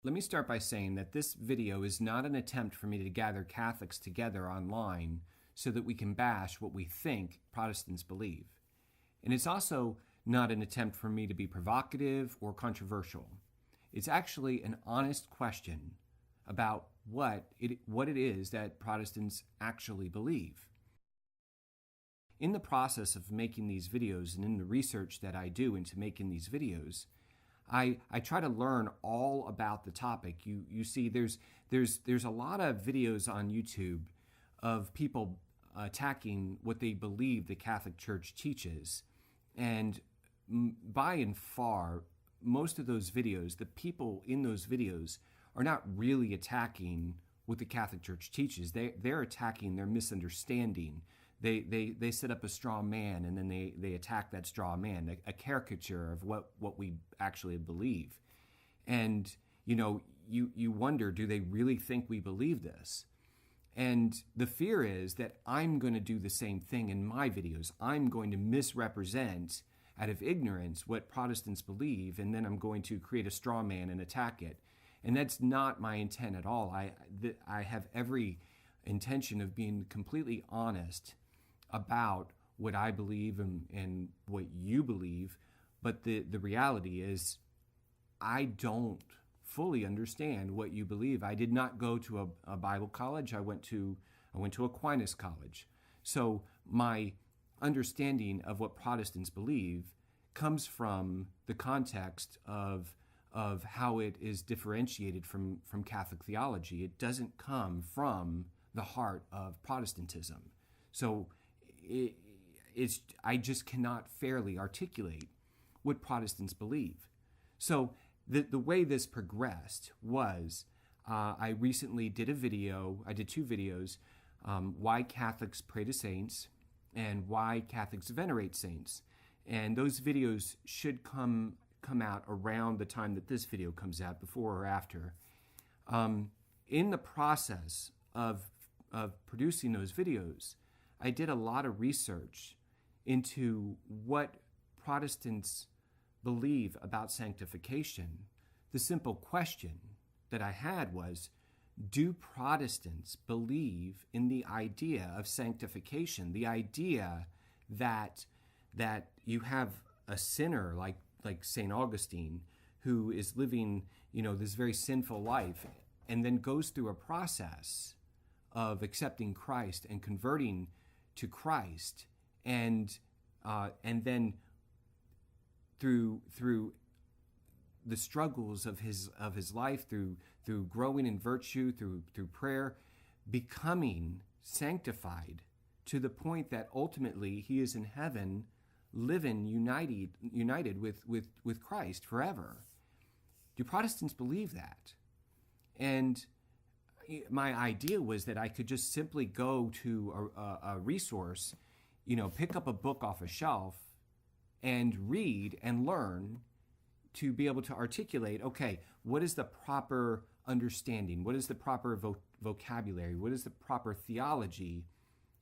Let me start by saying that this video is not an attempt for me to gather Catholics together online so that we can bash what we think Protestants believe. And it's also not an attempt for me to be provocative or controversial. It's actually an honest question about what it is that Protestants actually believe. In the process of making these videos and in the research that I do into making these videos, I try to learn all about the topic. You see, there's a lot of videos on YouTube of people attacking what they believe the Catholic Church teaches, and by and far, most of those videos, the people in those videos are not really attacking what the Catholic Church teaches. They're attacking their misunderstanding. They set up a straw man, and then they attack that straw man, a caricature of what we actually believe. And you wonder, do they really think we believe this? And the fear is that I'm going to do the same thing in my videos. I'm going to misrepresent out of ignorance what Protestants believe, and then I'm going to create a straw man and attack it. And that's not my intent at all. I have every intention of being completely honest about what I believe and what you believe, but the reality is I don't fully understand what you believe. I did not go to a Bible college. I went to Aquinas College. So my understanding of what Protestants believe comes from the context of how it is differentiated from Catholic theology. It doesn't come from the heart of Protestantism. So I just cannot fairly articulate what Protestants believe. So the way this progressed was I recently did I did two videos, why Catholics pray to saints and why Catholics venerate saints. And those videos should come out around the time that this video comes out, before or after. In the process of producing those videos, I did a lot of research into what Protestants believe about sanctification. The simple question that I had was, do Protestants believe in the idea of sanctification, the idea that you have a sinner like St. Augustine who is living, this very sinful life and then goes through a process of accepting Christ and converting to Christ, and then through the struggles of his life, through growing in virtue, through prayer, becoming sanctified to the point that ultimately he is in heaven, living united with Christ forever. Do Protestants believe that? And my idea was that I could just simply go to a resource, pick up a book off a shelf and read and learn to be able to articulate, okay, what is the proper understanding? What is the proper vocabulary? What is the proper theology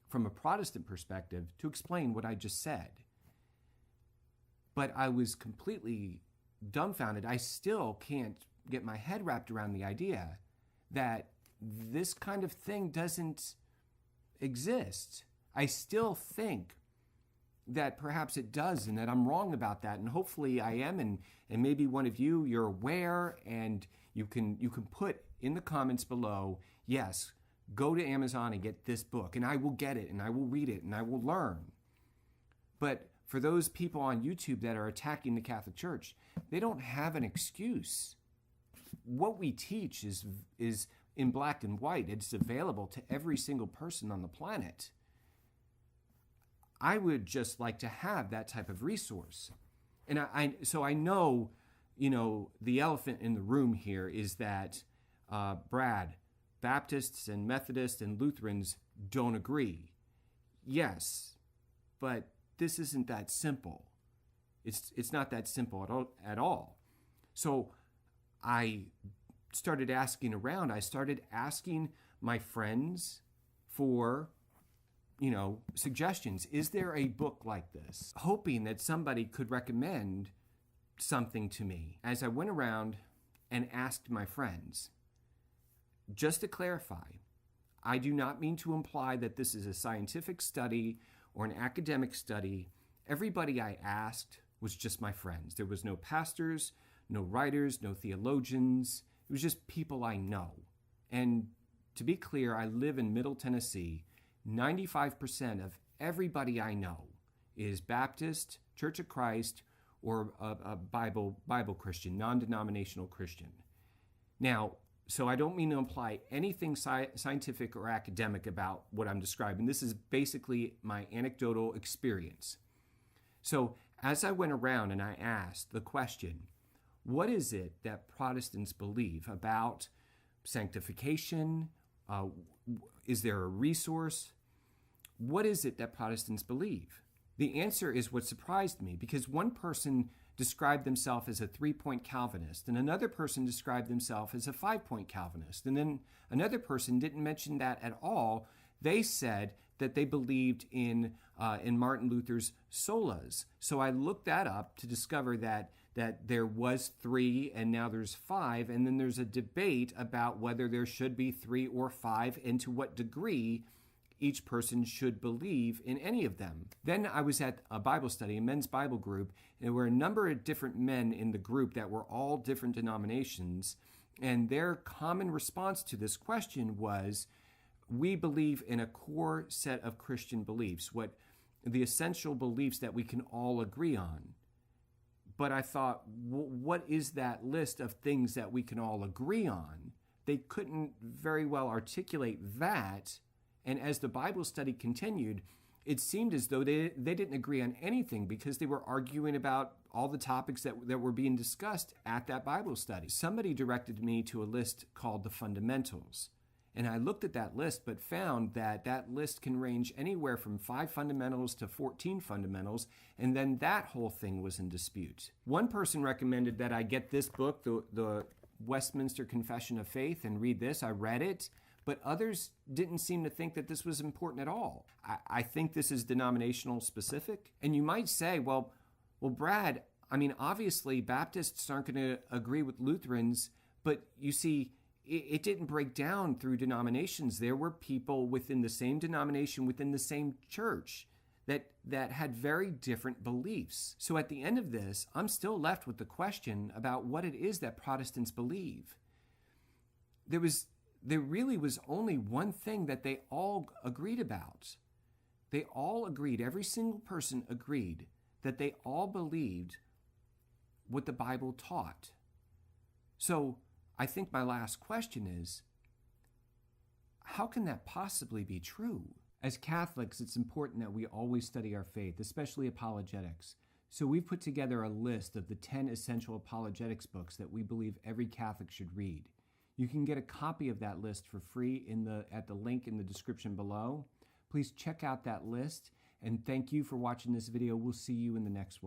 from a Protestant perspective to explain what I just said? But I was completely dumbfounded. I still can't get my head wrapped around the idea that this kind of thing doesn't exist. I still think that perhaps it does, and that I'm wrong about that, and hopefully I am, and maybe one of you're aware, and you can put in the comments below, yes, go to Amazon and get this book, and I will get it, and I will read it, and I will learn. But for those people on YouTube that are attacking the Catholic Church, they don't have an excuse. What we teach is in black and white. It's available to every single person on the planet. I would just like to have that type of resource. And so I know, the elephant in the room here is that, Brad, Baptists and Methodists and Lutherans don't agree. Yes, but this isn't that simple. It's not that simple at all. So I started asking around. I started asking my friends for, suggestions. Is there a book like this? Hoping that somebody could recommend something to me. As I went around and asked my friends. Just to clarify, I do not mean to imply that this is a scientific study or an academic study. Everybody I asked was just my friends. There was no pastors, no writers, no theologians. It was just people I know. And to be clear, I live in Middle Tennessee. 95% of everybody I know is Baptist, Church of Christ, or a Bible Christian, non-denominational Christian. Now, so I don't mean to imply anything scientific or academic about what I'm describing. This is basically my anecdotal experience. So as I went around and I asked the question, what is it that Protestants believe about sanctification? Is there a resource? What is it that Protestants believe? The answer is what surprised me, because one person described themselves as a 3-point Calvinist, and another person described themselves as a 5-point Calvinist, and then another person didn't mention that at all. They said that they believed in Martin Luther's solas. So I looked that up to discover that there was 3 and now there's 5, and then there's a debate about whether there should be 3 or 5 and to what degree each person should believe in any of them. Then I was at a Bible study, a men's Bible group, and there were a number of different men in the group that were all different denominations, and their common response to this question was, we believe in a core set of Christian beliefs, the essential beliefs that we can all agree on. But I thought, what is that list of things that we can all agree on? They couldn't very well articulate that. And as the Bible study continued, it seemed as though they didn't agree on anything, because they were arguing about all the topics that were being discussed at that Bible study. Somebody directed me to a list called the Fundamentals. And I looked at that list, but found that list can range anywhere from 5 fundamentals to 14 fundamentals, and then that whole thing was in dispute. One person recommended that I get this book, the Westminster Confession of Faith, and read this. I read it, but others didn't seem to think that this was important at all. I think this is denominational specific. And you might say, well, Brad, I mean, obviously Baptists aren't going to agree with Lutherans, but you see, it didn't break down through denominations. There were people within the same denomination, within the same church, that had very different beliefs. So at the end of this, I'm still left with the question about what it is that Protestants believe. There really was only one thing that they all agreed about. They all agreed, every single person agreed, that they all believed what the Bible taught. So I think my last question is, how can that possibly be true? As Catholics, it's important that we always study our faith, especially apologetics. So we've put together a list of the 10 Essential Apologetics Books that we believe every Catholic should read. You can get a copy of that list for free at the link in the description below. Please check out that list, and thank you for watching this video. We'll see you in the next one.